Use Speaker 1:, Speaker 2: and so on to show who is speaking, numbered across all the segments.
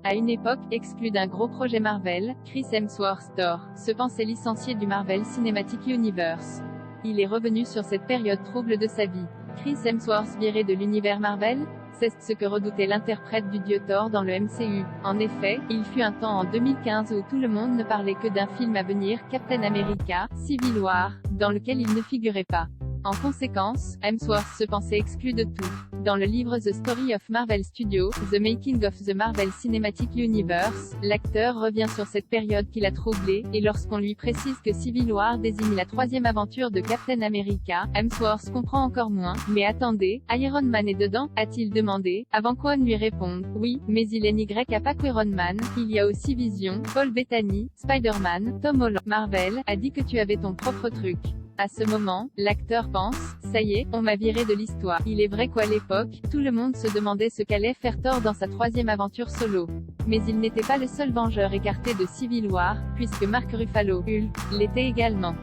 Speaker 1: À une époque, exclu d'un gros projet Marvel, Chris Hemsworth Thor se pensait licencié du Marvel Cinematic Universe. Il est revenu sur cette période trouble de sa vie. Chris Hemsworth viré de l'univers Marvel? C'est ce que redoutait l'interprète du dieu Thor dans le MCU. En effet, il fut un temps en 2015 où tout le monde ne parlait que d'un film à venir, Captain America, Civil War, dans lequel il ne figurait pas. En conséquence, Hemsworth se pensait exclu de tout. Dans le livre The Story of Marvel Studios, The Making of the Marvel Cinematic Universe, l'acteur revient sur cette période qui l'a troublé, et lorsqu'on lui précise que Civil War désigne la troisième aventure de Captain America, Hemsworth comprend encore moins. Mais attendez, Iron Man est dedans, a-t-il demandé, avant qu'Owen lui réponde, oui, mais il est n'y a pas qu'Iron Man, il y a aussi Vision, Paul Bettany, Spider-Man, Tom Holland. Marvel a dit que tu avais ton propre truc. À ce moment, l'acteur pense, ça y est, on m'a viré de l'histoire. Il est vrai qu'à l'époque, tout le monde se demandait ce qu'allait faire Thor dans sa troisième aventure solo. Mais il n'était pas le seul vengeur écarté de Civil War, puisque Mark Ruffalo, Hulk, l'était également.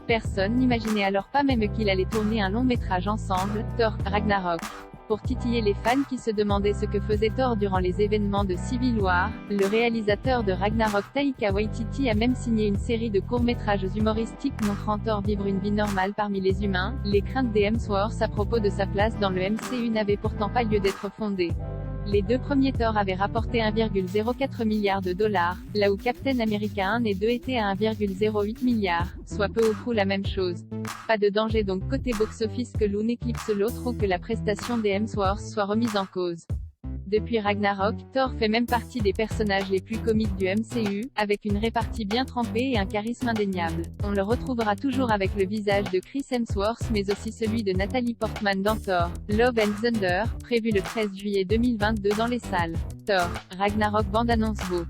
Speaker 1: Personne n'imaginait alors pas même qu'il allait tourner un long métrage ensemble, Thor, Ragnarok. Pour titiller les fans qui se demandaient ce que faisait Thor durant les événements de Civil War, le réalisateur de Ragnarok Taika Waititi a même signé une série de courts-métrages humoristiques montrant Thor vivre une vie normale parmi les humains. Les craintes des Hemsworth à propos de sa place dans le MCU n'avaient pourtant pas lieu d'être fondées. Les deux premiers Thor avaient rapporté 1,04 milliard de dollars, là où Captain America 1 et 2 étaient à 1,08 milliard, soit peu ou prou la même chose. Pas de danger donc côté box-office que l'une éclipse l'autre ou que la prestation des Hemsworth soit remise en cause. Depuis Ragnarok, Thor fait même partie des personnages les plus comiques du MCU, avec une répartie bien trempée et un charisme indéniable. On le retrouvera toujours avec le visage de Chris Hemsworth mais aussi celui de Natalie Portman dans Thor, Love and Thunder, prévu le 13 juillet 2022 dans les salles. Thor, Ragnarok bande-annonce beau.